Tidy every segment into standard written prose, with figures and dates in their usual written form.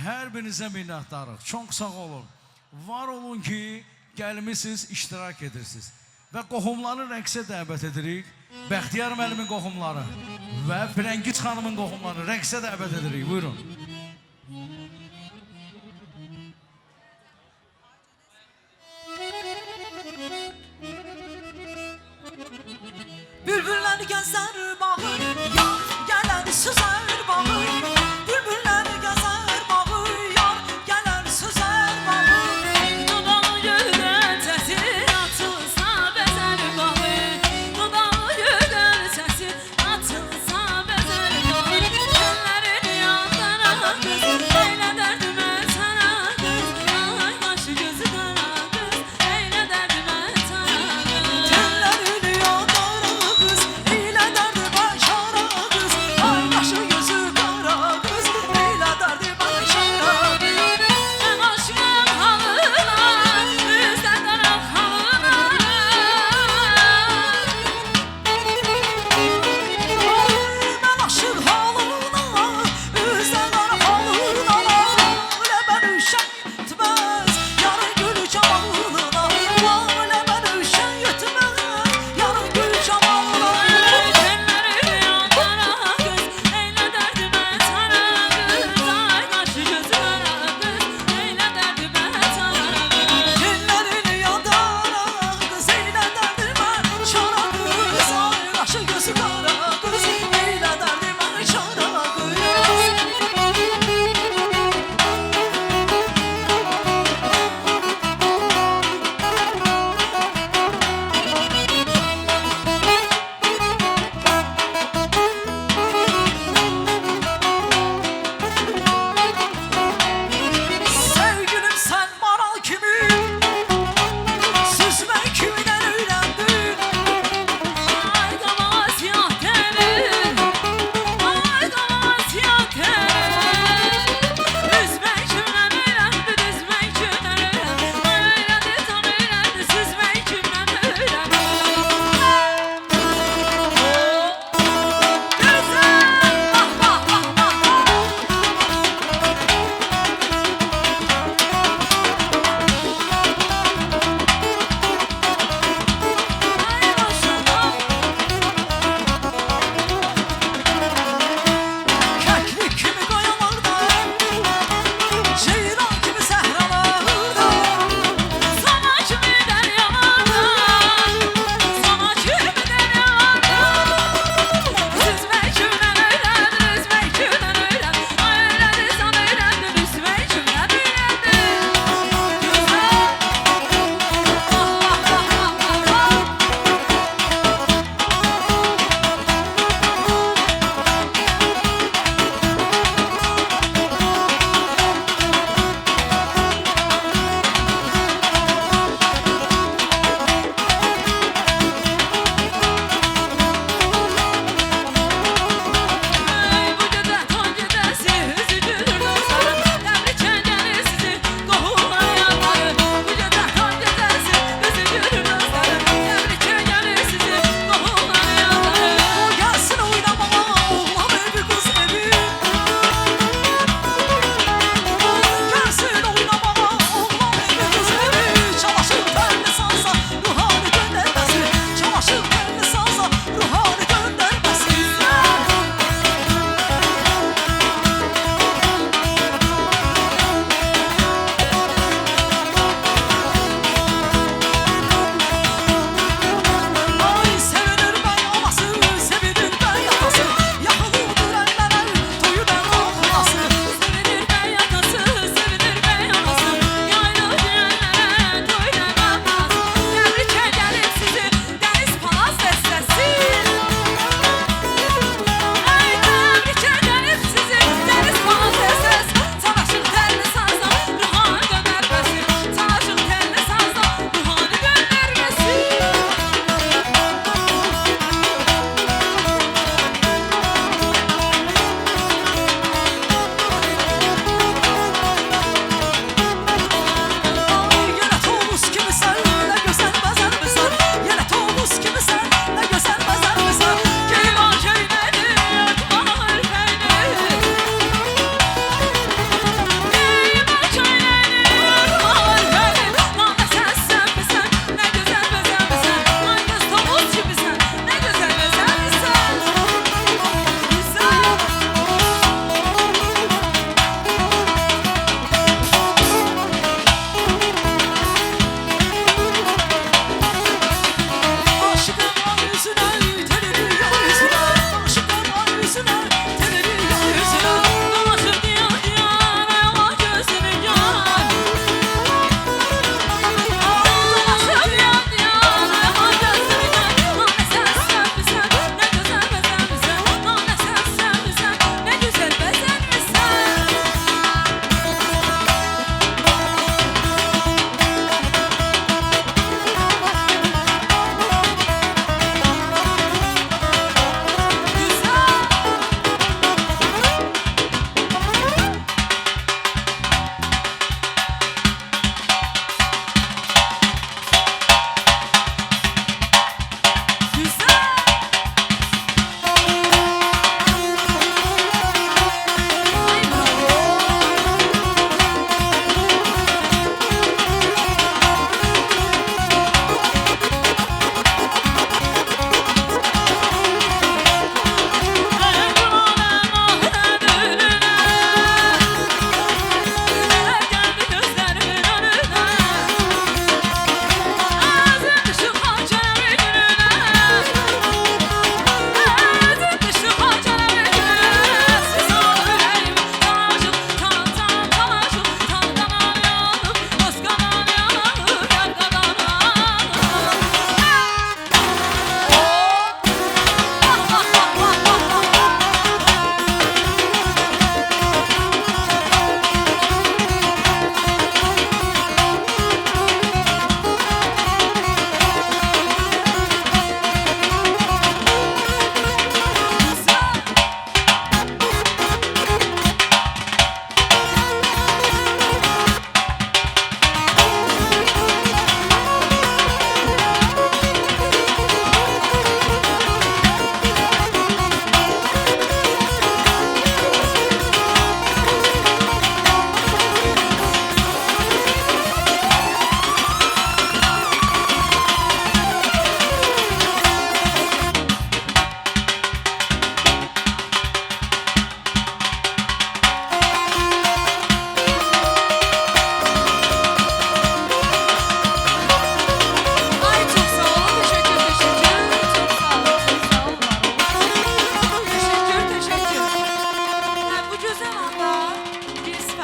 Hər birinizə minnətdarıq. Çox sağ olun. Var olun ki, gəlmisiniz, iştirak edirsiniz. Və qohumları rəqsə dəvət edirik. Bəxtiyar müəllimin qohumları və Firəngiz xanımın qohumları rəqsə dəvət edirik. Buyurun. Bülbüllər gəzər bağı, yar gələr süzər bağı. Bülbüllər gəzər bağı, yar gələr süzər bağı. Dodağı güllər səsir atılsa bəzər bağı. Dodağı güllər səsir atılsa bəzər bağı. Güllərin yanlara qız, eylə dərdimə sana qız. Ay qaşı gözü qara qız, eylə dərdimə sana qız. Güllərin yanlara qız, eylə dərdimə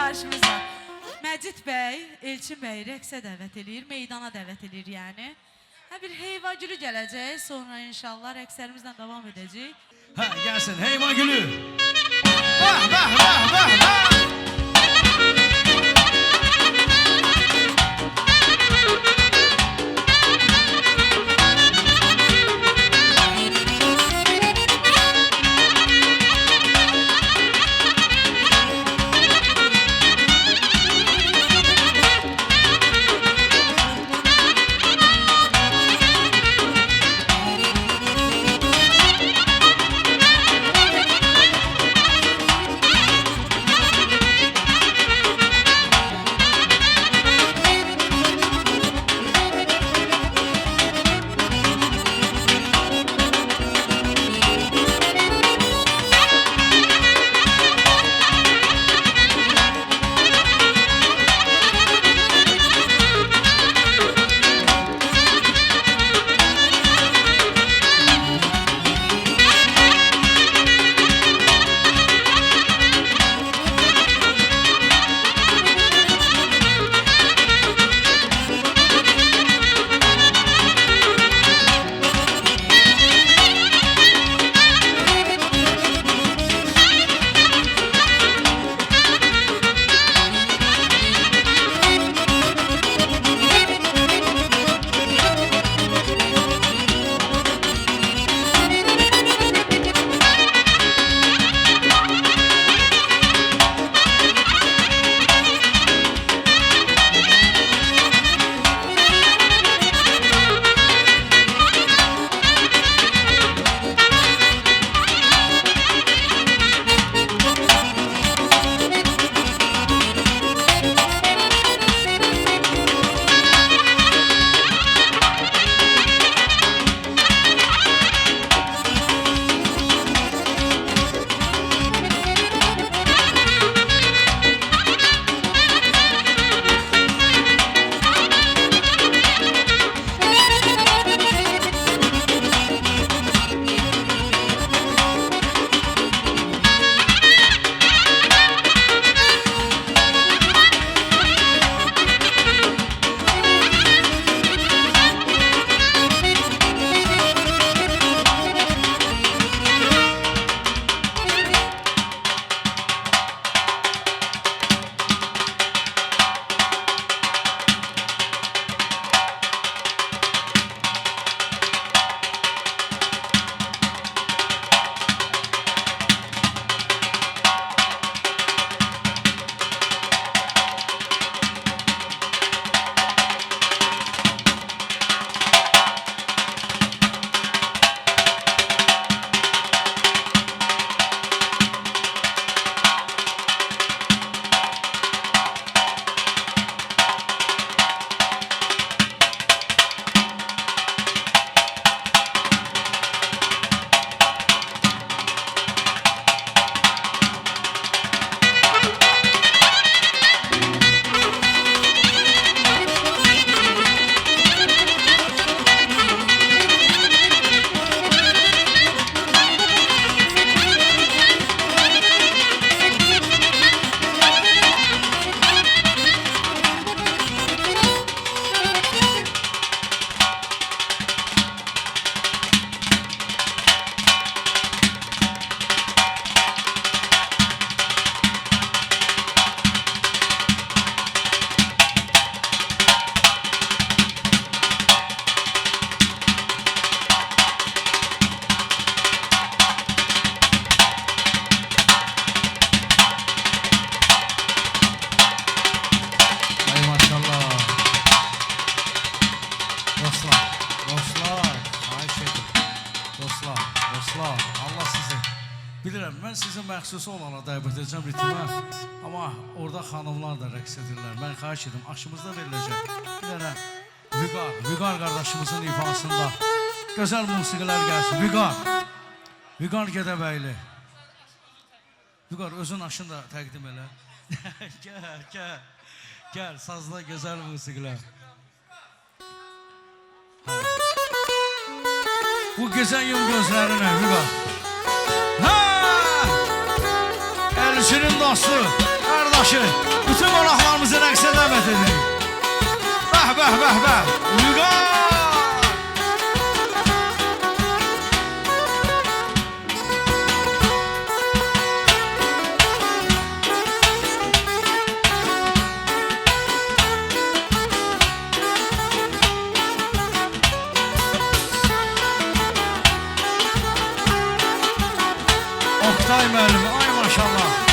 xahişimiz var. Məcid bəy, Elçin bəy rəqsə dəvət eləyir, meydana dəvət eləyir yəni. Bir heyva gülü gələcək, sonra inşallah rəqslərimizlə davam edəcək. Hə, gəlsin heyva gülü. Bəh, bəh, bəh, bəh, bəh. Bilirəm, mən sizin məxsusu olana dəvət edəcəm ritmə, amma orada xanımlar da rəqs edirlər. Mən xahiş edim, aşımızda veriləcək bir dənə Vüqar qardaşımızın ifasında gözəl musiqilər gəlsin. Vüqar Gədəbəyli. Vüqar, özün aşını da təqdim elə. Gəl, sazla gözəl musiqilər. Bu gecən yum gözlərinə, Vüqar. Elçinin dostu, yoldaşı, bütün qonaqlarımızı rəqsə dəvət edirik. Bəh, bəh, bəh, bəh. Uyğan! Oktay müəllim, ay maşallah.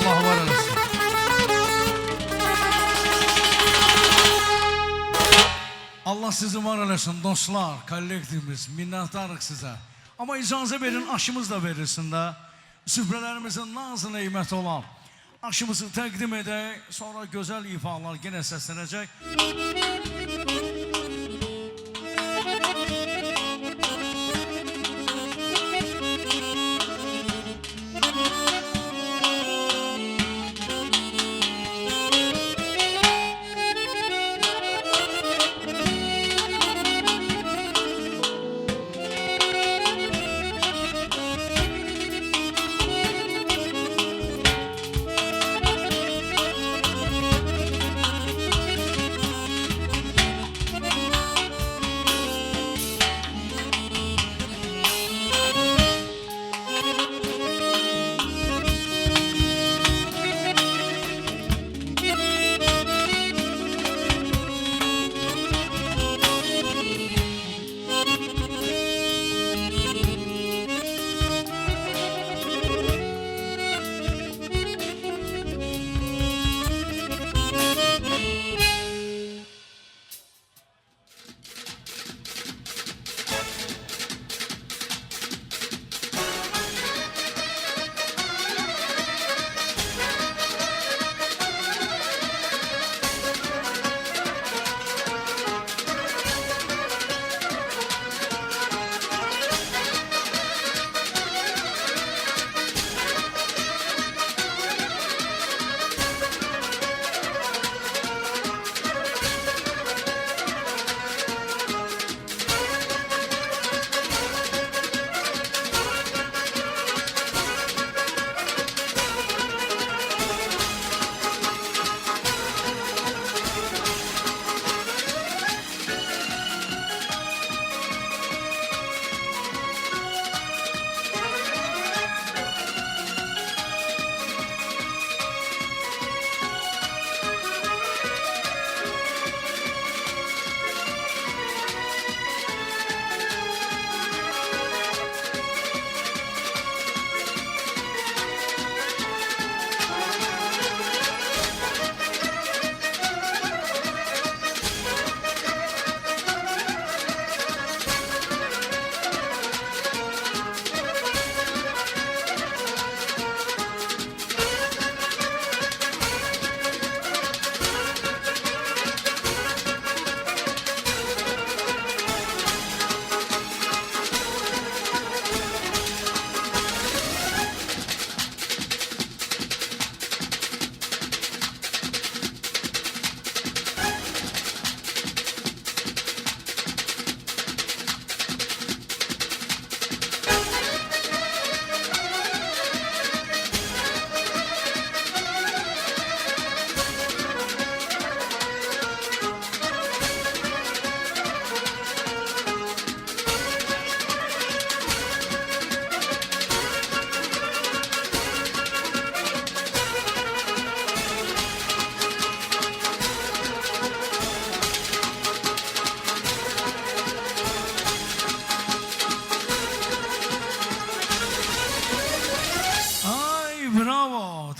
Allah var eləsin. Allah sizi var eləsin dostlar, kollektivimiz, minnətdarıq sizə. Amma icazə verin, aşımız da verilsin də. Süfrələrimizin nazı neyməti olan aşımızı təqdim edək, sonra gözəl ifalar yenə səslənəcək.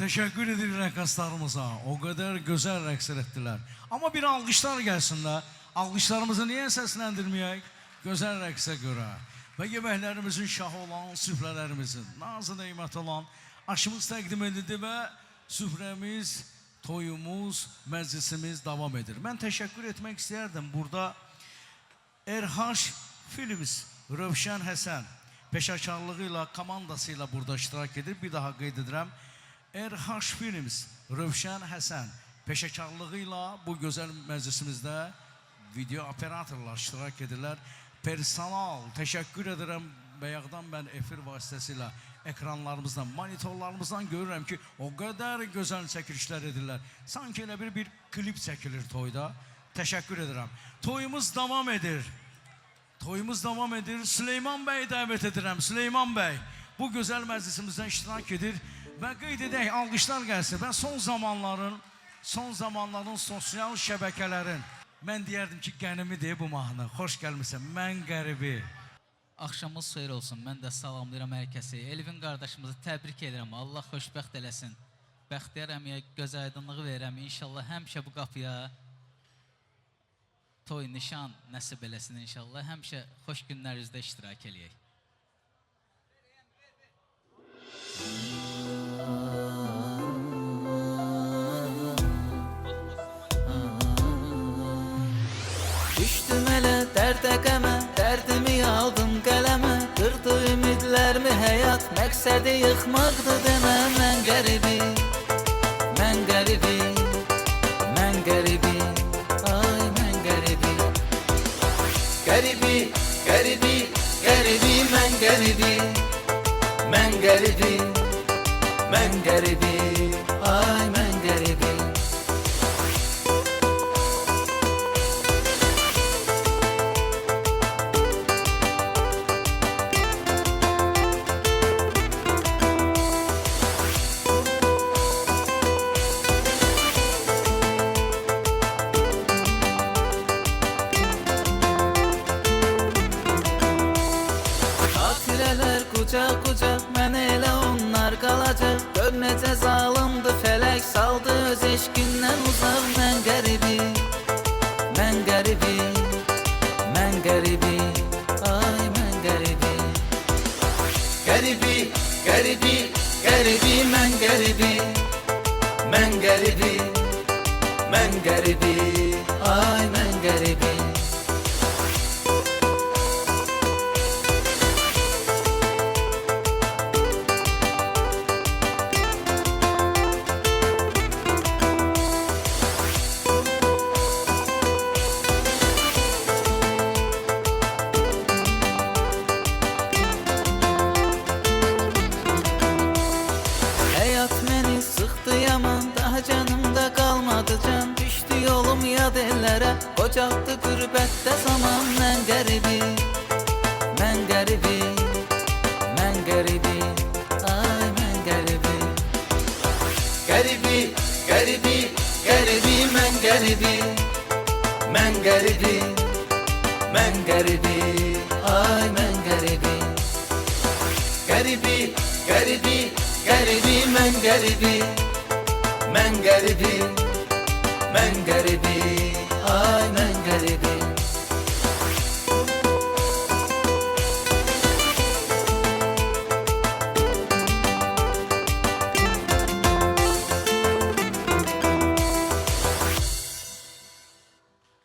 Teşekkür edirik rəqqaslarımıza. O qədər gözəl rəqs etdilər. Amma bir alqışlar gəlsin də. Alqışlarımızı niyə səsləndirməyək? Gözəl rəqsə görə. Və yeməklərimizin şahı olan, süfrələrimizin nazı neymət olan aşımız təqdim edildi və süfrəmiz, toyumuz, məclisimiz davam edir. Mən təşəkkür etmək istəyərdim. Burada RH Films, Rövşən Həsən peşəkarlığı ilə, komandası ilə burada iştirak edir. Bir daha qeyd edirəm. RH Films, Rövşən Həsən peşəkarlığı ilə bu gözəl məclisimizdə video operatorlar iştirak edirlər. Personal, təşəkkür edirəm. Bayaqdan mən efir vasitəsilə ekranlarımızdan, monitorlarımızdan görürəm ki, o qədər gözəl çəkilişlər edirlər. Sanki elə bir klip çəkilir toyda. Təşəkkür edirəm. Toyumuz davam edir. Toyumuz davam edir. Süleyman bəyi dəvət edirəm. Süleyman bəy bu gözəl məclisimizdən iştirak edir. Və qeyd edək, alqışlar gəlsin. Və son zamanların sosial şəbəkələrin, mən deyərdim ki, qənimidir bu mahnı. Xoş gəlmişsən, mən qəribi. Axşamınız xeyir olsun. Mən də salamlayıram hər kəsi. Elvin qardaşımızı təbrik edirəm. Allah xoşbəxt eləsin. Bəxtiyar əmiyə göz aydınlığı verirəm. İnşallah həmişə bu qapıya toy, nişan nəsib eləsin inşallah. Həmişə xoş günlərinizdə iştirak eləyək. Düştüm elə dərdə qəmə, dərdimi aldım qələmə. Qırdı ümidlərimi həyat, məqsədi yıxmaqdı demə. Mən qəribi, mən qəribi, mən qəribi, ay mən qəribi. Qəribi, qəribi, qəribi, mən qəribi, mən qəribi, mən qəribi, ay mən qəribi. Xatirələr qucaq-qucaq, mən elə onlar qalacaq. Gör necə zalımdı fələk, saldı öz eşqindən uzaq. Mən qəribi, mən qəribi, mən qəribi, ay mən qəribi. Qəribi, qəribi, qəribi, mən qəribi, mən qəribi, mən qəribi, ay mən qəribi. Həyat məni sıxdı yaman, daha canımda qalmadı can. Düşdü yolum yad ellərə, qocaqdı qürbətdə zaman. Mən qəribi, mən qəribi, mən qəribi, ay mən qəribi. Qəribi, qəribi, qəribi, mən qəribi, mən qəribi, mən qəribi, ay mən qəribi. Qəribi, qəribi, qəribi, mən qəribi, mən qəribi, mən qəribi, ay mən qəribi.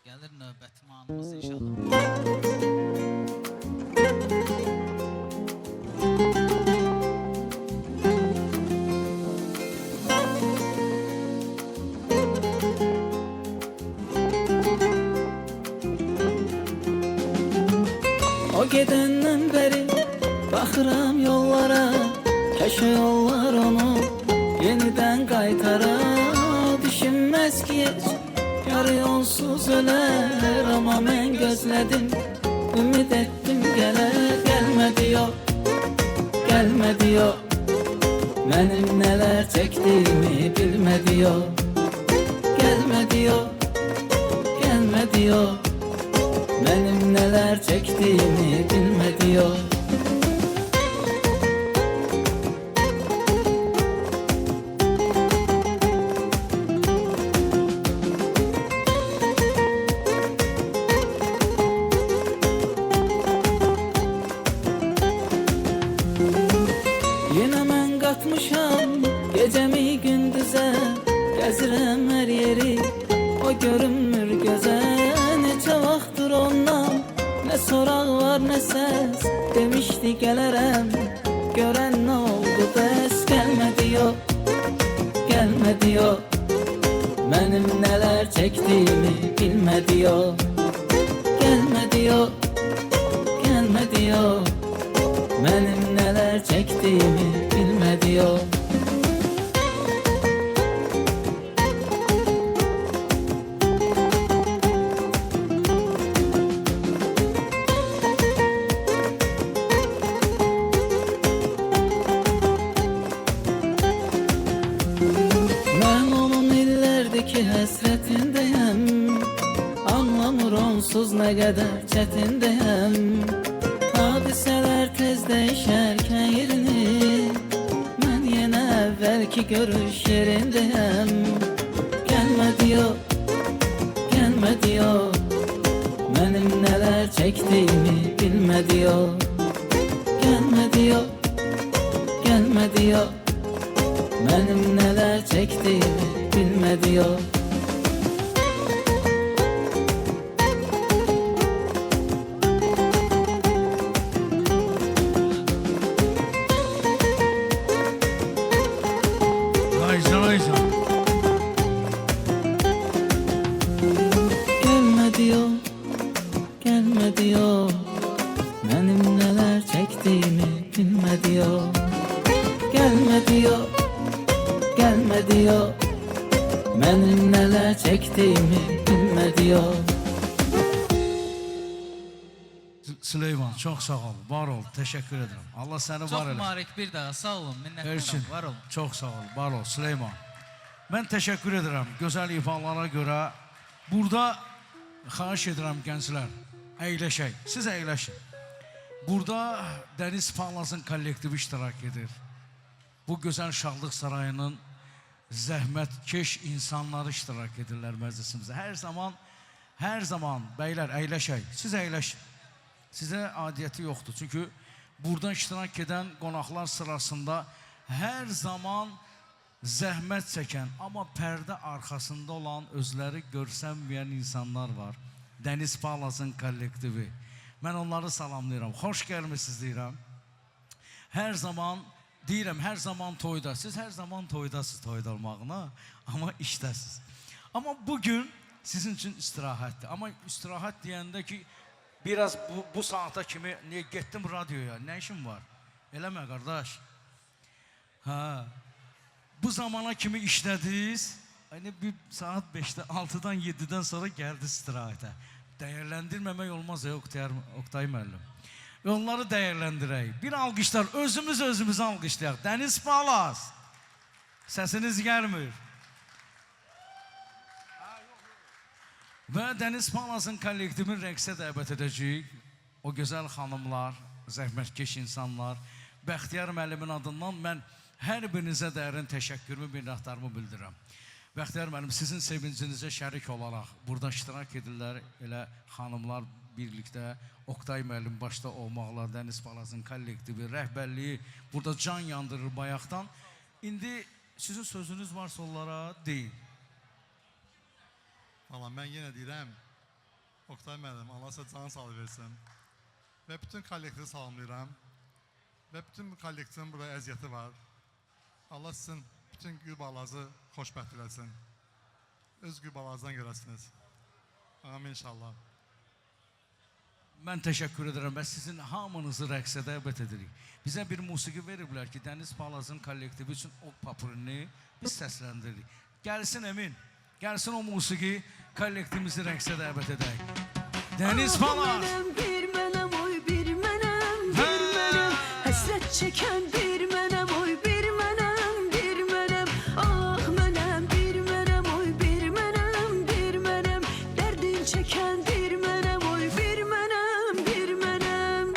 Gəlir növbəti mahnımız inşallah. O gedəndən bəri baxıram yollara, kəşə yollar onu yenidən qaytara. Düşünməz ki heç yarı yolsuz ölər, amma mən gözlədim, ümid etdim gələr. Gəlmədi yox, gəlmədi yox, mənim nələr çəkdiyimi bilmədi yox. Gəlmədi yox, gəlmədi yox, mənim nələr çəkdiyimi bilmədi yox. Yenə mən qatmışam gecəmi gündüzə, gəzirəm hər yeri, o görünmür gözə. Neçə vaxtdır ondan nə soraq var nə səs, demişdi gələrəm, görən nə oldu bəs. Gəlmədi yox, gəlmədi yox, mənim nələr çəkdiyimi bilmədi yox. Gəlmədi yox, gəlmədi yox, mənim nələr çəkdiyimi bilmədi yox. Mən onun illerdeki həsrətindəyəm, anlamır onsuz nə qədər çətindəyəm. Hadisələr tez dəyişərkən yerini, mən yenə evvelki görüş yerindeyim. Gelme diyor, gelme diyor, benim neler çektiğimi bilme diyor. Gelme diyor, gelme diyor, benim neler çektiğimi bilme diyor. Aycan, Aycan. Gelme diyor, gelme diyor, benim neler çektiğimi bilme diyor. Gelme diyor, gelme diyor, benim neler çektiğimi bilme diyor. Süleyman, çok sağ ol, var ol, teşekkür ederim. Allah seni var Çox eləsin. mübarək bir daha sağ olun, minnətdaram, Elçin, var olun. çok sağ ol, var ol Süleyman. Ben teşekkür ederim güzel ifalara göre. Burada xahiş edirəm gənclər, əyləşək, siz əyləşin. Burada Dəniz Palazın kollektivi iştirak edir. Bu gözəl Şahlıq Sarayının zəhmətkeş insanları iştirak edirlər məclisimizdə. Hər zaman bəylər əyləşək, siz əyləşin. Sizə adiyyəti yoxdur. Çünki burada iştirak edən qonaqlar sırasında hər zaman zəhmət çəkən, amma pərdə arxasında olan, özləri görsənməyən insanlar var. Dəniz Palazın kollektivi. Mən onları salamlayıram. Xoş gəlmisiniz deyirəm. Hər zaman deyirəm, hər zaman toyda. Siz hər zaman toydasınız, toyda olmağına, amma işdəsiniz. Amma bugün sizin üçün istirahətdir. Amma istirahət deyəndə ki, biraz bu saata kimi niyə getdim radioya, nə işim var? Eləmə qardaş. Ha. Bu zamana kimi işlədiniz, hani bir saat 5'te, 6'dan 7'den sonra gəldi istirahətə. Dəyərləndirməmək olmaz Oktay müəllim. Və onları dəyərləndirək. Bir alqışlar, özümüz alqışlayaq. Dəniz Palaz, səsiniz gəlmir. Və Dəniz Palazın kollektivini rəqsə dəvət edəcəyik. O gözəl xanımlar, zəhmətkeş insanlar, Bəxtiyar müəllimin adından mən hər birinizə dərin təşəkkürümü, minnətdarımı bildirirəm. Bəxtiyar müəllim, sizin sevincinizə şərik olaraq burada iştirak edirlər, elə xanımlar birlikdə, Oktay müəllim başda olmaqla, Dəniz Palazın kollektivi, rəhbərliyi burada can yandırır bayaqdan. İndi sizin sözünüz varsa onlara deyin. Valla mən yenə deyirəm, Oktay müəllim, Allah sizə can sağlığı versin. Və bütün kollektivi salamlayıram. Və bütün kollektivin burada əziyyəti var. Allah sizin bütün Gülbalazı xoşbəxt eləsin. Öz Gülbalazdan görəsiniz. Amin inşallah. Mən təşəkkür edirəm və sizin hamınızı rəqsə dəvət edirik. Bizə bir musiqi veriblər ki, Dəniz Palazın kollektivi üçün o papurini biz səsləndiririk. Gəlsin Emin, gəlsin o musiqi, kollektivimizi rəqsə dəvət edək. Dəniz Palaz! Bir mənəm, oy bir mənəm, bir mənəm, həsrət çəkən bir mənəm, oy bir mənəm, bir mənəm, ah mənəm, bir mənəm, oy bir mənəm, bir mənəm, dərdin çəkən bir mənəm, oy bir mənəm, bir mənəm.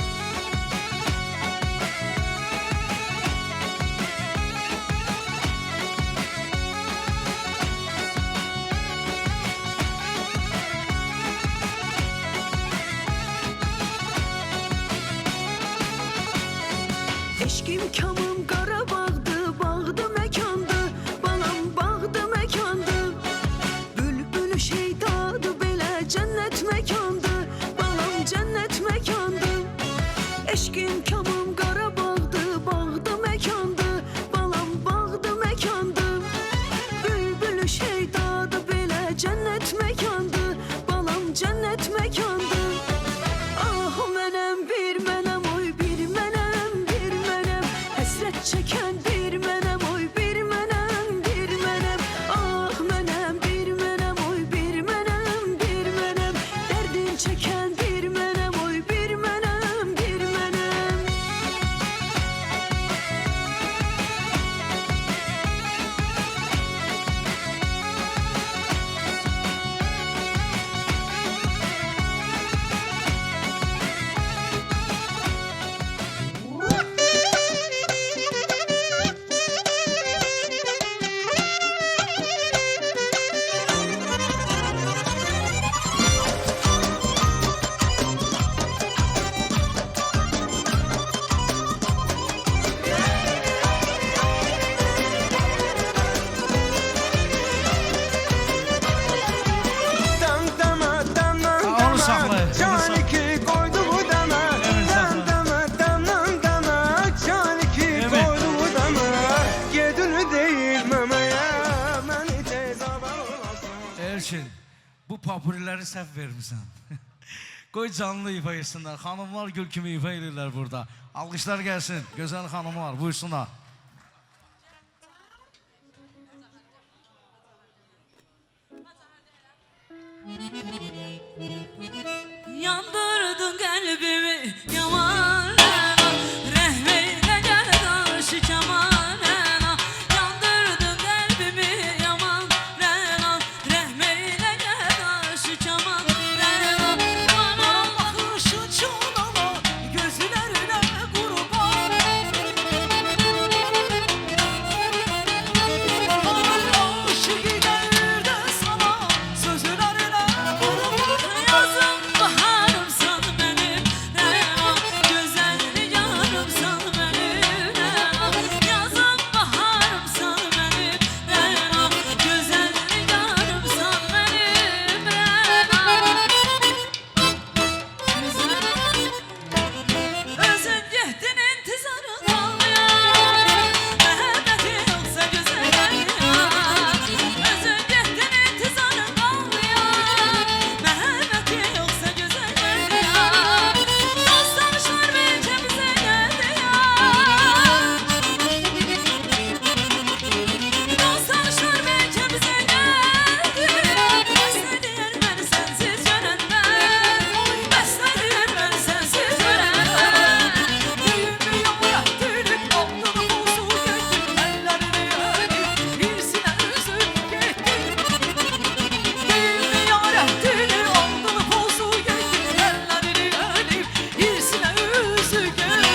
Eşkim kamım Qarabağdı, bağdı məkandı, balam bağdı məkandı. Bülbül şeydadı, belə cənnət məkandı, balam cənnət məkandı. Eşkim kamım Qarabağdı, bağdı məkandı, balam bağdı məkandı. Bülbül şeydadı, belə cənnət məkandı, balam cənnət məkandı. Ah mənəm, bir mənəm, oy bir mənəm, bir mənəm, həsrət Elçin, bu papuriləri səhv vermirsən. Qoy canlı ifa etsinlər. Xanımlar gül kimi ifa edirlər burada. Alqışlar gəlsin. Gözəl xanımlar, buyursunlar. Yandırdın kalbimi yamanına, rehmeyle gel karşı kemanına. Yandırdın kalbimi yamanına, rehmeyle gel karşı kemanına. Bana bakışı çolama, gözlerine kurban. Bana aşık gider de sana, sözlerine kurban. Yazım baharımsan benim, güzel yarımsan benim. Yazım baharımsan benim, güzel yarımsan benim. Özün getdin intizarın olmayan, məhəbbəti yoxsa gözəl yar. Özün getdin intizarın olmayan, məhəbbəti yoxsa gözəl yar. Dost danışlar belki bizə gəldi yar. Dost danışlar belki bizə gəldi. Bəs nə deyər məni sənsiz görəndən? Bəs nə deyər məni sənsiz görəndən? Düyümü yola dönüp aldığım olsun getdim. Əllərini öpüp hirsinə üzüp getdim. Düyümü yola dönüp aldığım olsun getdim. Əllərini öpüp hirsinə üzüp getdim.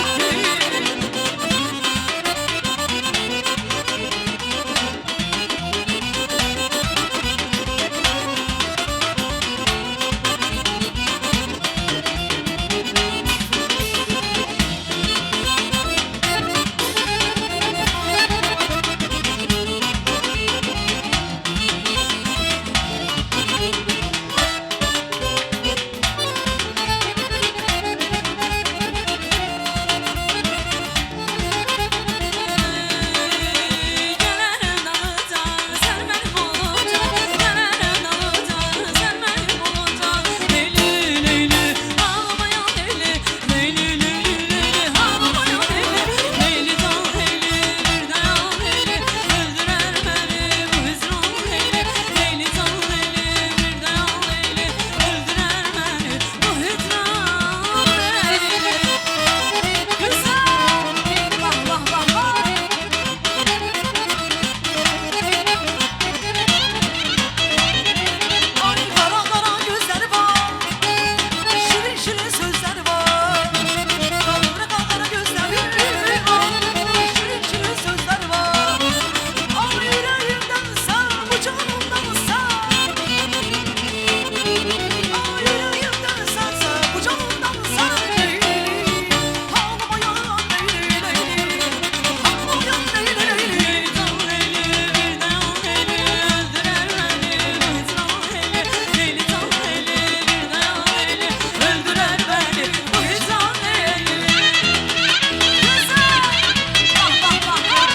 Gələrim dalıncan, sən mənim oluncan. Gələrim dalıncan, sən mənim oluncan. Leyli, leyli, ağlamayan leyli. Leyli, leyli, leyli, ağlamayan leyli. Leyli can leyli, bir dayan leyli. Öldürər məni bu hüzran leyli. Leyli can leyli, bir dayan leyli. Öldürər məni bu hüzran leyli. Güzel, vah vah vah vah. Ay kara kara gözleri var, şirin şirin sözleri var. Kara kara gözleri var, şirin şirin sözleri var. Al yüreğimden sen, bu canımdan sen. Al yüreğimden sen, bu canımdan sen. Ağlamayan leyli leyli, ağlamayan leyli leyli. Leyli can leyli, bir dayan leyli. Öldürər məni bu hüzran leyli. Leyli can leyli, bir dayan leyli. Öldürər məni bu hüzran leyli. Güzel, vah vah vah vah.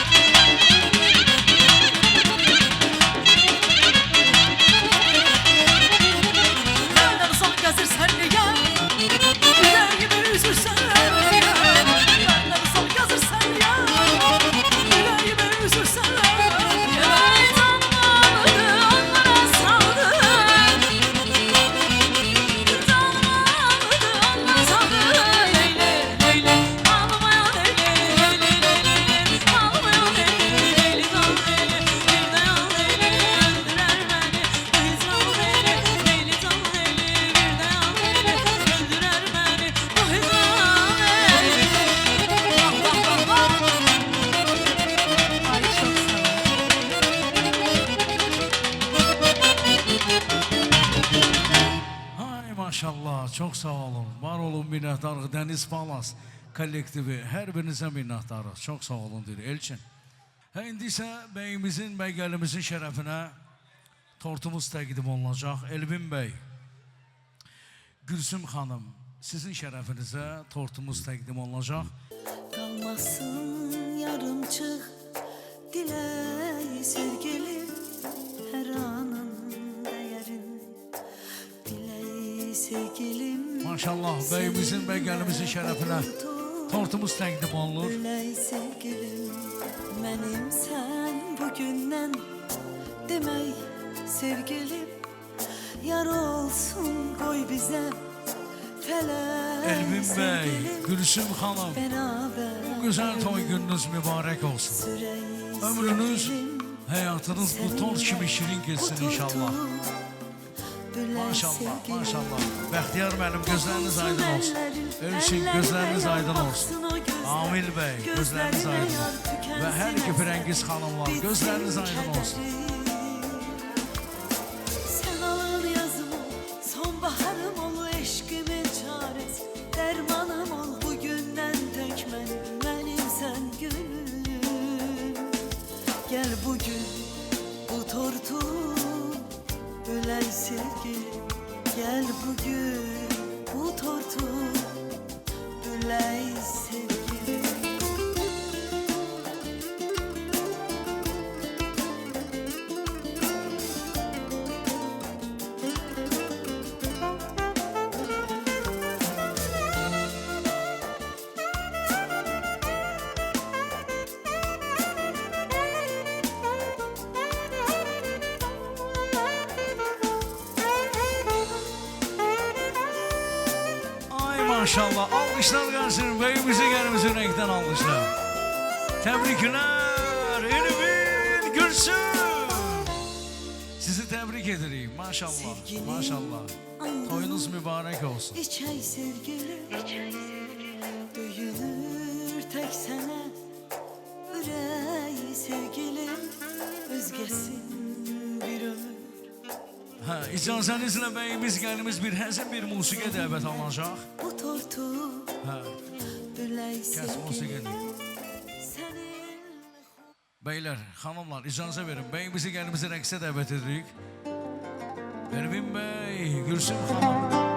Yerler son gezirsen niye? Yüreğimi üzürsen niye? Yerler son gezirsen niye? Yüreğimi üzürsen niye? Canlandı, onlara saldı. Canlandı, onlara saldı. Leyli, leyli, ağlamayan leyli. Leyli, leyli, ağlamayan leyli. Leyli can leyli, bir dayan leyli. Öldürər məni bu hüzran leyli. Leyli can leyli, bir dayan leyli. Öldürər məni bu hüzran leyli. Vah vah vah vah. Ay çok sağ ol. Ay maşallah, çok sağ olun. Var olun minnətdarıq. Dəniz Palas kollektivi, hər birinizə minnətdarıq. Çox sağ olun deyir Elçin. İndi isə bəyimizin, bəygəlimizin şərəfinə tortumuz təqdim olunacaq. Elvin bəy, Gülsüm xanım, sizin şərəfinizə tortumuz təqdim olunacaq. Kalmasın yarımçıq dilək sevgili, hər anın dəyəri sevgilim Maşallah bəyimizin və gəlimizin şərəfinə tortumuz təqdim olunur. Üley sevgilim benim sen bugünden demek sevgilim yar olsun koy bize felek Elvin bəy, Gülsüm xanım, beraber bu gözəl toy gününüz mübarək olsun. süreyi Ömrünüz, sevgilim, həyatınız bu tort kimi şirin geçsin inşallah. Büley Maşallah, sevgilim. maşallah. Bəxtiyar mənim, gözləriniz aydın olsun. Elçin, gözləriniz aydın olsun. Amil bəy, gözləriniz aydın. Və hər iki Firəngiz xanımlar, gözləriniz aydın olsun. Sen alın yazım ol, sonbaharım ol, eşkimin çaresi, dermanım ol, bugünden tek benim sen gülüm. Gel bugün bu tortu bölen sevgilim, gel bugün bu tortu bölen sevgilim. Ay maşallah, alqışlar gəlsin, bəyimizin gəlimizin rəngdən alqışlar. Təbriklər, Elvin, Gülsüm. Sizi təbrik edirik, maşallah, maşallah. Toyunuz mübarək olsun. İçey sevgilim, döyünür tek sene, yüreği sevgilim, özgesin bir ömür. Hə, icazənizlə bəyimiz gəlimiz bir həzin bir musiqi dəvət alınacaq. Bu tortu Hə, büley kəs musiqini. sevgilim, senin Beyler, xanımlar, icazə verin. Bəyimizi gəlimizi rəqsə dəvət edirik. Elvin bəy, Gülsüm xanım.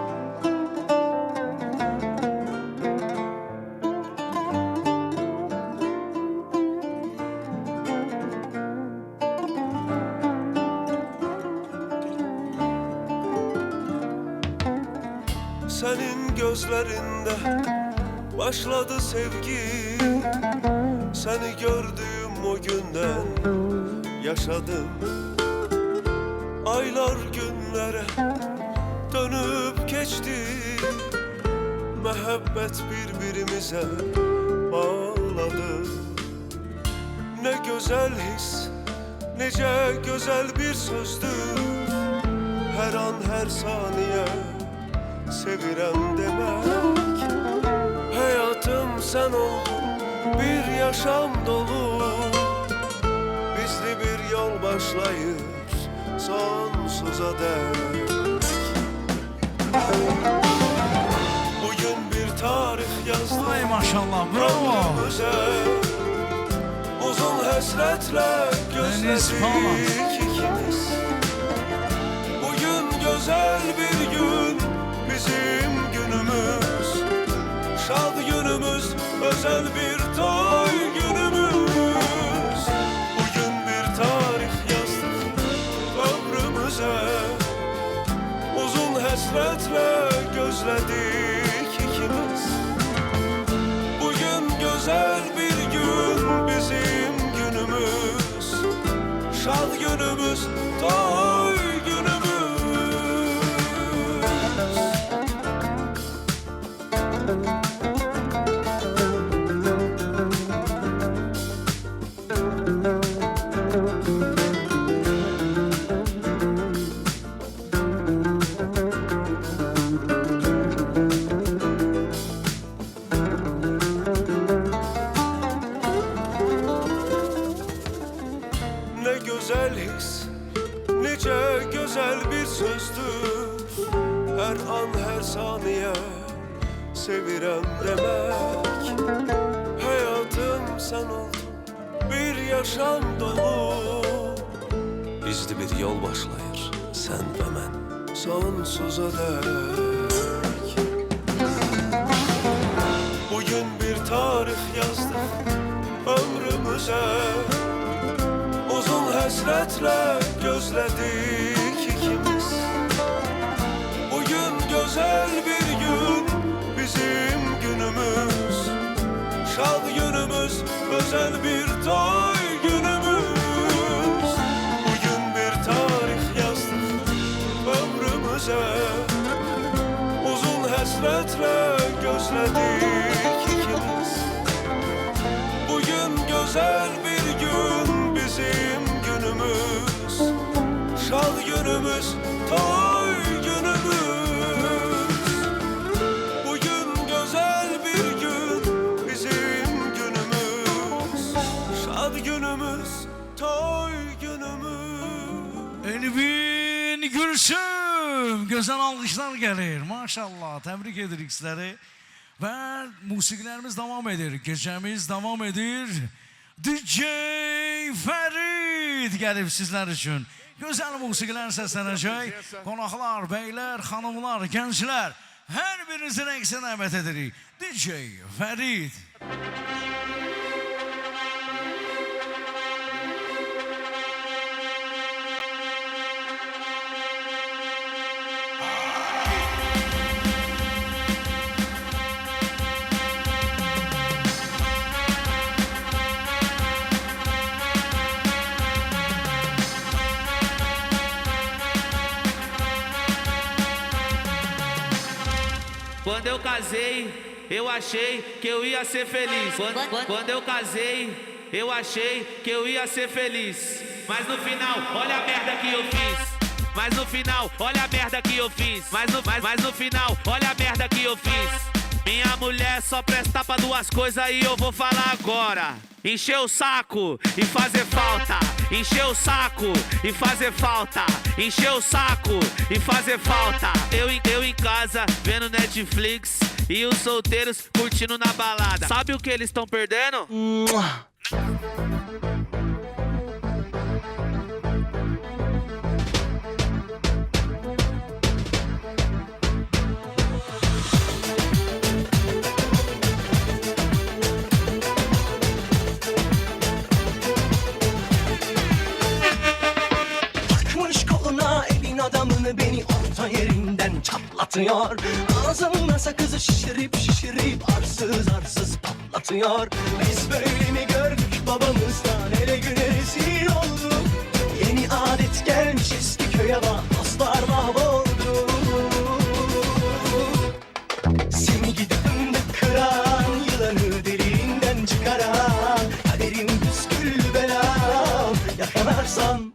Senin gözlerinde başladı sevgi. Seni gördüğüm o günden yaşadım. Aylar günlere dönüp geçti. Mehabbet birbirimize bağladı. Ne güzel his, nece güzel bir sözdü. Her an her saniye sevirem demek. Hayatım sen oldun, bir yaşam dolu. Bizli bir yol başlayır sonsuza dek. Bugün bir tarih yazdım Ay maşallah, bravo. ömrümüze. Uzun hasretle Deniz gözledik Palas. ikimiz. Bugün güzel bir gün, bizim günümüz. Şad günümüz, özel bir toy günümüz. Bugün bir tarih yazdık ömrümüze. Uzun hasretle gözledik ikimiz. Bugün güzel bir gün, bizim günümüz. Şad günümüz, toy günümüz. Ne güzel his, nice güzel bir sözdür. Her an her saniye sevirem demek. Hayatım sen oldun, bir yaşam dolu. Bizli bir yol başlayır, sen ve ben sonsuza dek. Bugün bir tarih yazdık ömrümüze. Uzun hasretle gözledik ikimiz. Bugün güzel güzel bir toy günümüz. Bugün bir tarih yazdık ömrümüze. Uzun həsrətlə gözlədik ikimiz. Bugün güzel bir gün bizim günümüz. Şad günümüz, toy günümüz. Bugün güzel bir gün bizim günümüz. Şad günümüz, toy günümüz. Elvin Gülsüm, gözəl alqışlar gəlir. Maşallah, təbrik edirik sizləri. Və musiqilərimiz davam edir, gecəmiz davam edir. DJ Fərid gəlib sizlər üçün. Gözəl musiqilər səslənəcək. Qonaqlar, bəylər, xanımlar, gənclər, hər birinizin rəqsə dəvət edirik. DJ Fərid. Quando eu casei, eu achei que eu ia ser feliz. Quando eu casei, eu achei que eu ia ser feliz. Mas no final, olha a merda que eu fiz. Mas no final, olha a merda que eu fiz. Mas no final, olha a merda que eu fiz. Minha mulher só presta pra duas coisas e eu vou falar agora. Encher o saco e fazer falta. Encher o saco e fazer falta. Encher o saco e fazer falta. Eu em casa vendo Netflix e os solteiros curtindo na balada. Sabe o que eles estão perdendo? Adamını beni orta yerinden çatlatıyor. Ağzımda sakızı şişirip arsız arsız patlatıyor. Biz böyle mi gördük babamızdan, hele güne rezil olduk. Yeni adet gelmiş eski köye bak, dostlar mahvoldu. Seni gidip fındık kıran, yılanı deliğinden çıkaran, kaderim püsküllü belam yakalarsan.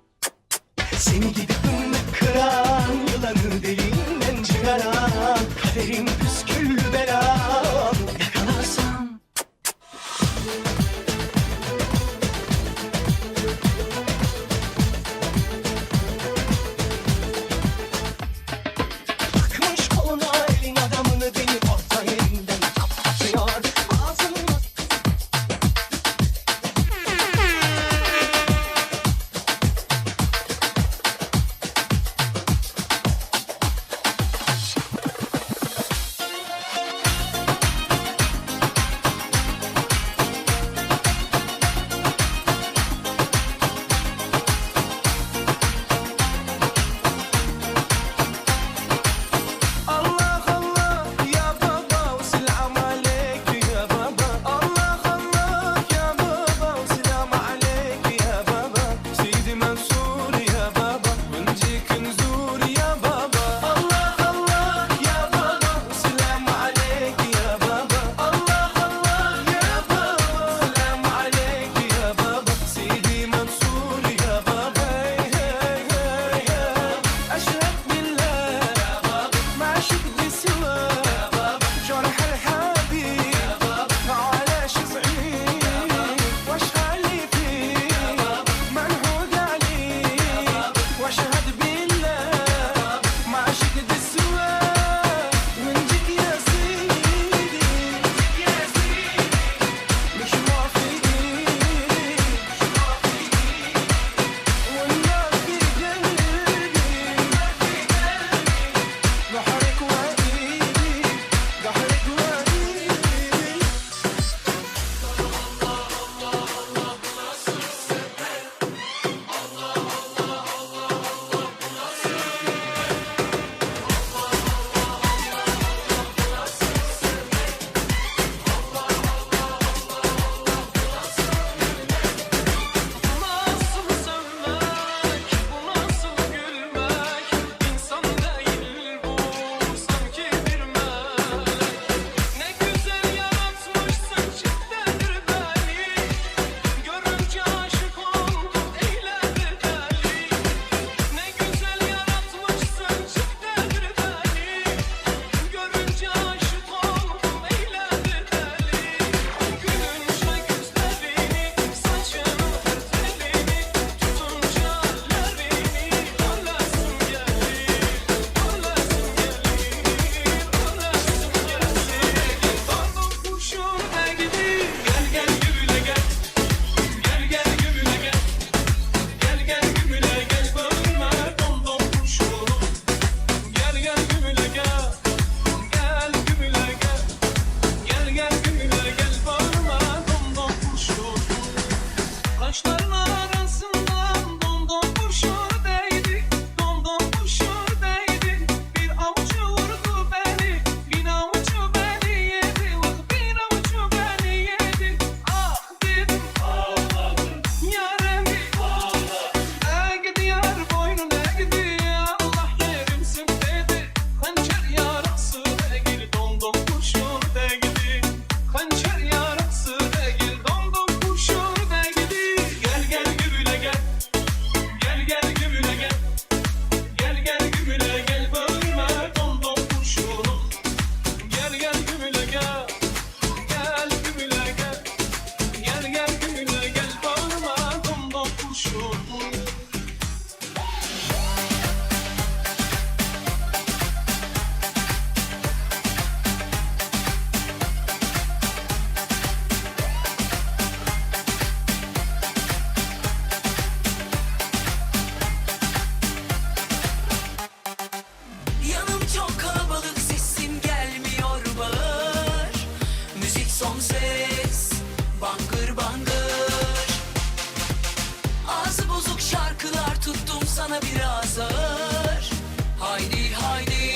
Seni gidip fındık kıran, yılanı deliğinden çıkaran, kaderim püsküllü belam yakalarsam. Takmış koluna elin adamını, beni orta yerinden kapatıyor. Ağzını bana biraz ağır. Haydi haydi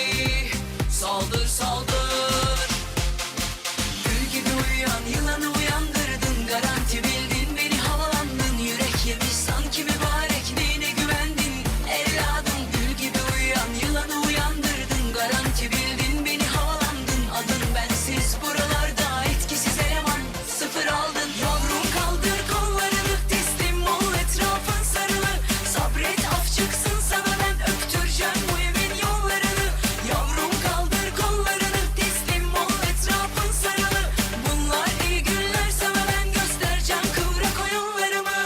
saldır saldır. Gül gibi uyuyan yılanı uyandırdın. Garanti bildin beni havalandın. Yürek yemiş sanki mübarek neyine güvendin evladım. Gül gibi uyuyan yılanı uyandırdın. Garanti bildin beni havalandın. Adın bensiz buralarda etkisiz eleman. Sıfır aldın yavrum kaldır kollarını. Teslim ol etrafın sarılı. Sabret af çıksın sana ben öptüreceğim bu evin yollarını. Yavrum kaldır kollarını. Teslim ol etrafın sarılı. Bunlar iyi günler sana ben göstereceğim kıvrak oyunlarımı.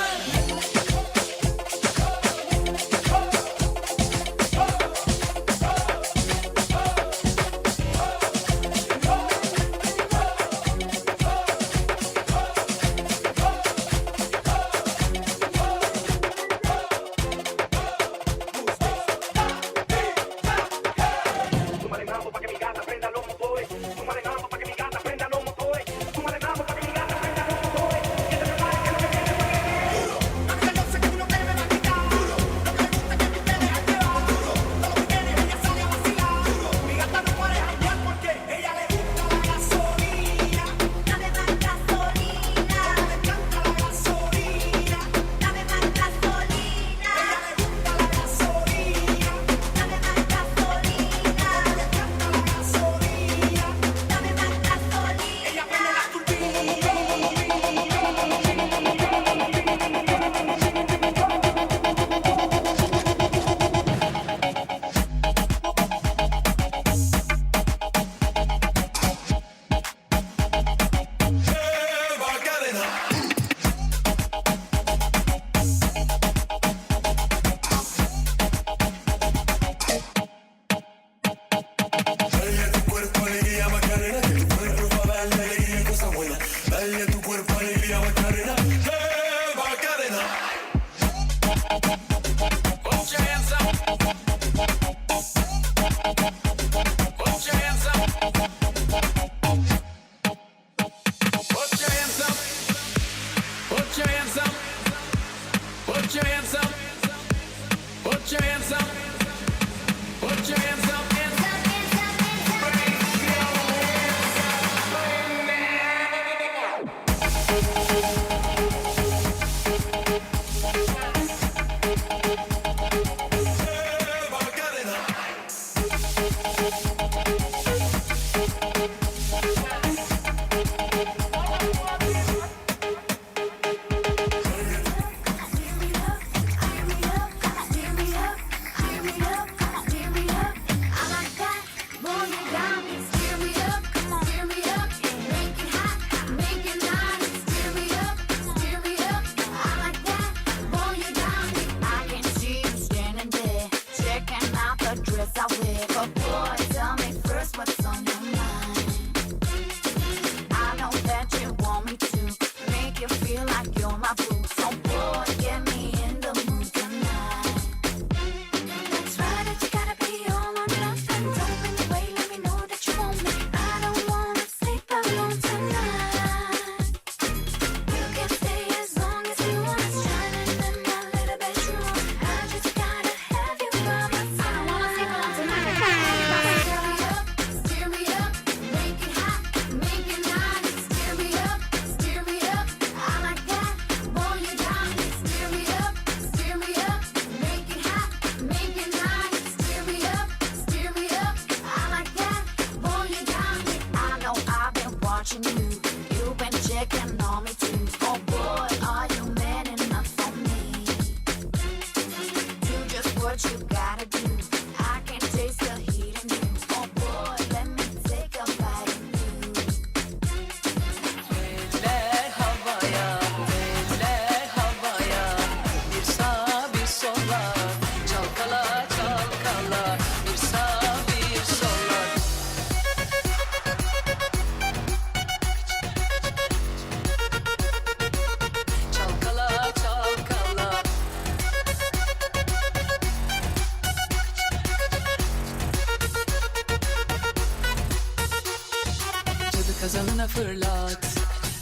kazanına fırlat.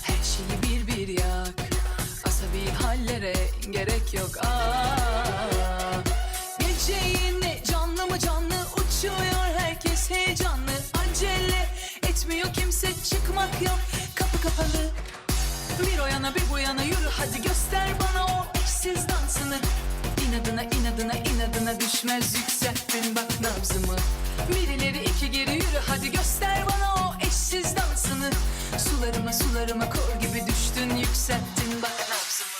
Her şeyi bir bir yak. Asabi hallere gerek yok. Bir çıkmak yok, kapı kapalı. Bir o yana bir bu yana yürü hadi göster bana o eşsiz dansını. İnadına inadına inadına düşmez yükselttin bak nabzımı. Bir ileri iki geri yürü hadi göster bana o eşsiz dansını. Sularıma sularıma kor gibi düştün yükselttin bak nabzımı.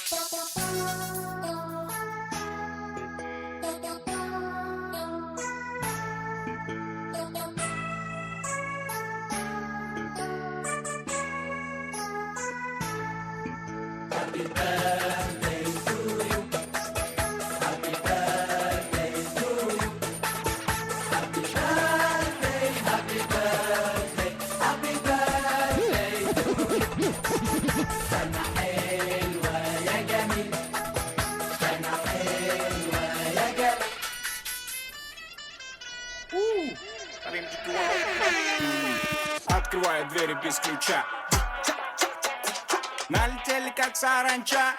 Открываю двери без ключа. Налетели как саранча.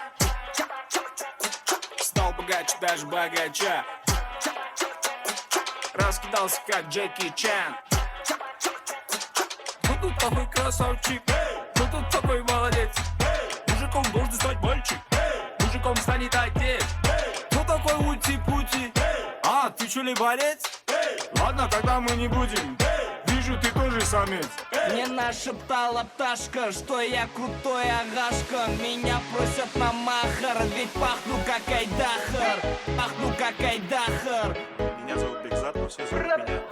Стал богаче даже богача. Раскидался как Джеки Чан. Кто тут такой красавчик? Кто тут такой молодец? Мужиком должен стать мальчик. Мужиком станет отец. Кто такой ути-пути? А, ты что ли борец? Ладно, тогда мы не будем. Вижу, ты тоже самец. Мне нашептала пташка, что я крутой агашка. Меня просят на махар, ведь пахну как айдахар. Пахну как айдахар. Меня зовут Бекзат, но все зовут меня.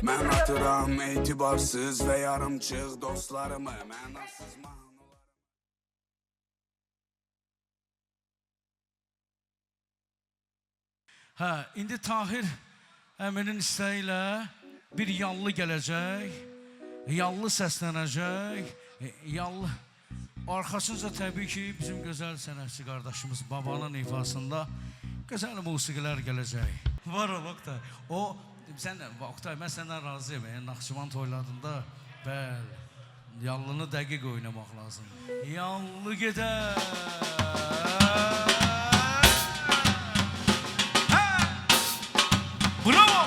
Ben hatıram itibarsız ve yarımçıq dostlarımı mənasız mahnılar. Hə, indi Tahir əminin istəyi ilə bir yallı gələcək, yallı səslənəcək, yallı. Arxasınca təbii ki, bizim gözəl sənətçi qardaşımız Babanın ifasında gözəl musiqilər gələcək. Var ol Oktay. O, sən, Oktay, mən səndən razıyım. Naxçıvan toylarında, bəli, yallını dəqiq oynamaq lazım. Yallı gedər. Bravo!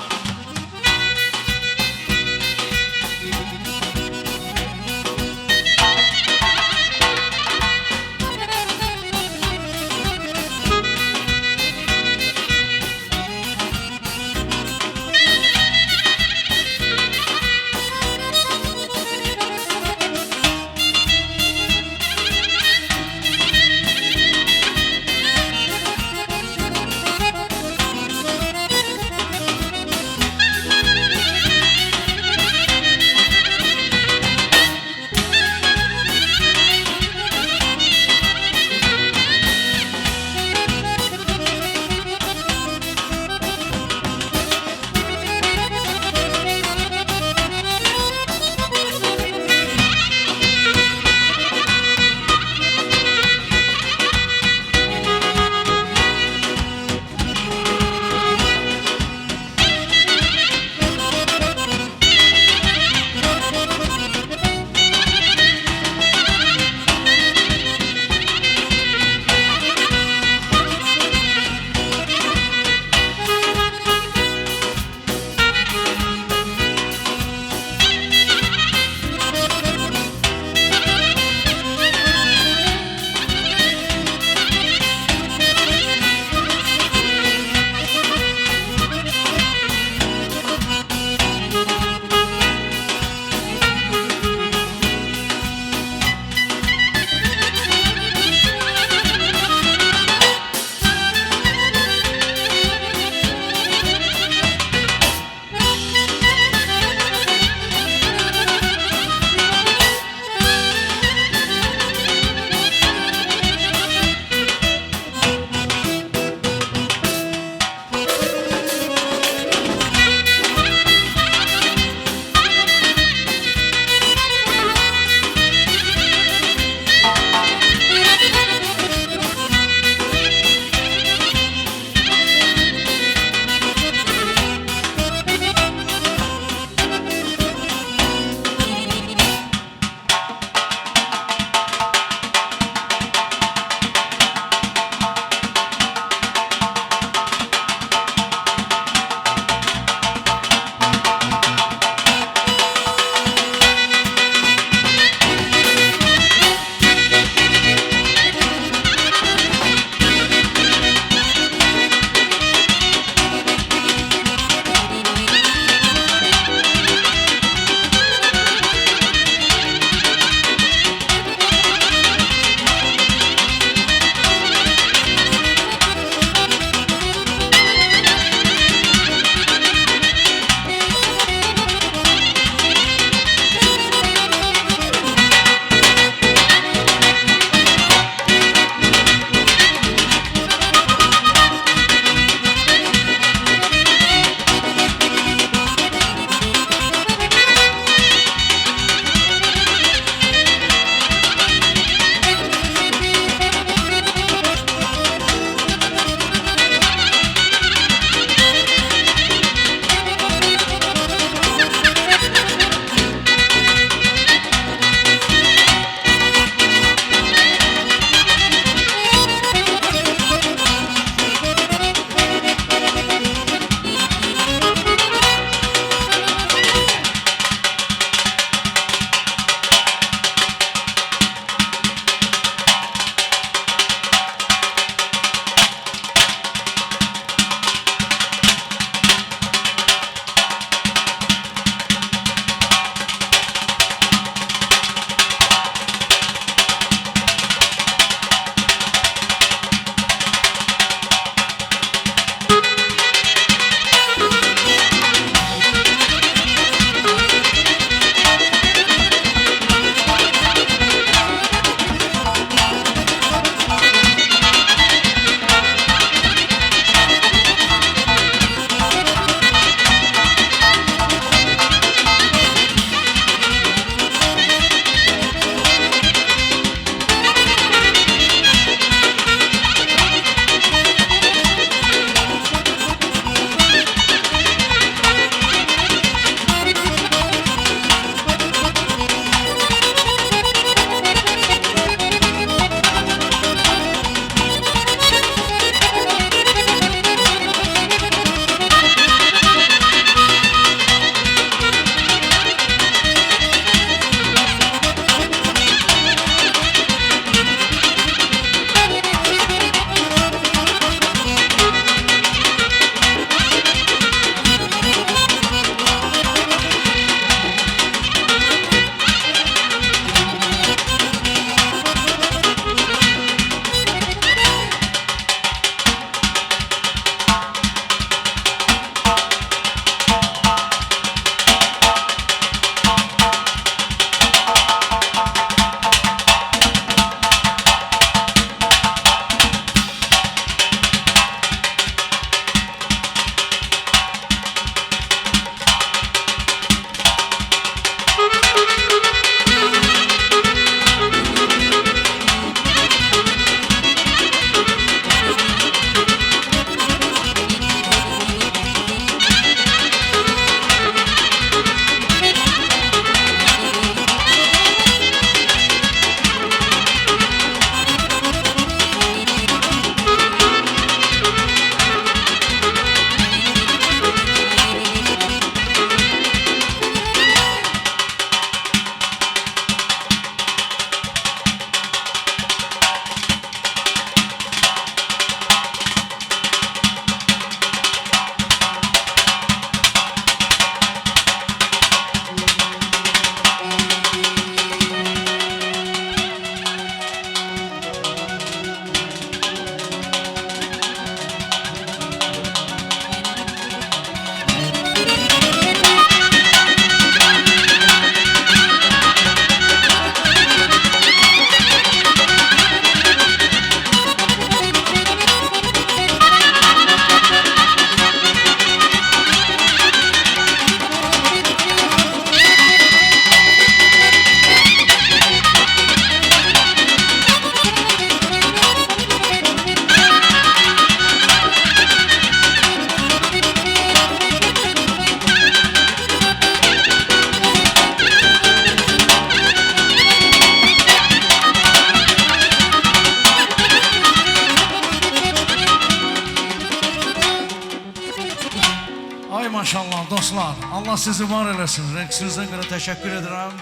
dostlar, Allah sizi var eləsin. Rəqsinizdən görə təşəkkür edirəm.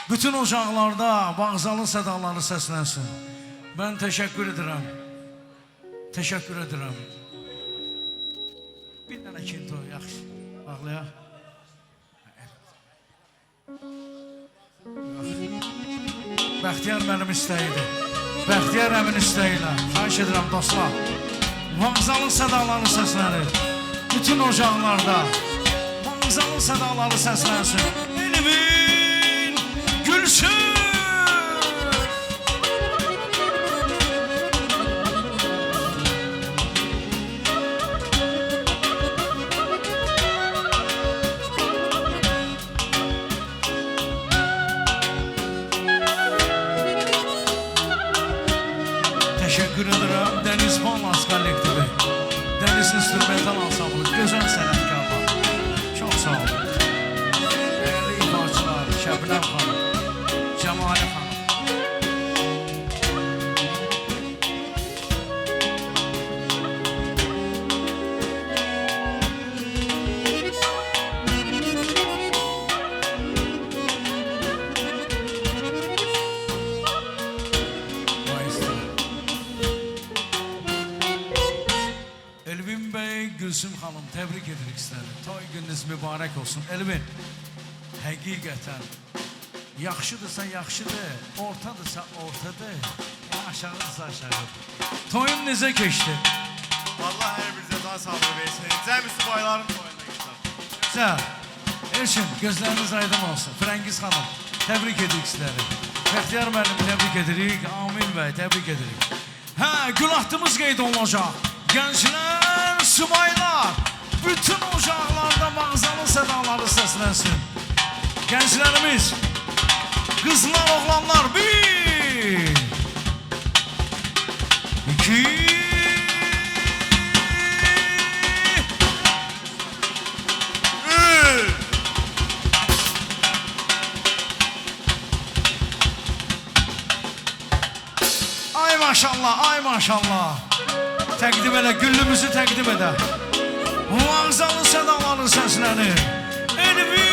Bütün ocaqlarda Bağzalı sədaları səslənsin. Mən təşəkkür edirəm. Təşəkkür edirəm. Bir dənə kinto, yaxşı. Bağlayaq. Bəxtiyar mənim istəyidir. Bəxtiyar əmin istəyilə. Xahiş edirəm dostlar. Bağzalı sədaları səslənir. Bütün ocaqlarda Bağzalı sədaları səslənsin. Elimin gülsün. Teşekkür ederim Deniz Ballas kollektivi, Deniz İnstrumental Ansamblı, gözəl sənətkarlar. Çox sağ olun. Değerli ifaçılar, Şəbnəm xanım, Cəmali xanım. Elvin Bey, Gülsüm xanım, təbrik edirik sizləri. Toy gününüz mübarək olsun. Elvin, həqiqətən yaxşıdırsa yaxşıdır, ortadırsa ortadır, aşağıdırsa aşağıdır. Toyun necə keçdi? Allah hər birinizə can sağlığı versin. Cəmisi bayların toyuna geçer. Güzel. Elçin, gözləriniz aydın olsun. Frəngiz xanım, təbrik edirik sizləri. Bəxtiyar müəllim, təbrik edirik. Amin bəy, təbrik edirik. Hə, gülahtımız qeyd olunacaq. Gənclər, subaylar, bütün ocaqlarda Bağzalı sədaları səslənsin. Gənclərimiz, qızlar, oğlanlar, 1, 2, ay maşallah, ay maşallah. Təqdim elə, güllümüzü təqdim edə. Bağzalı sədaları səslənir. Elvin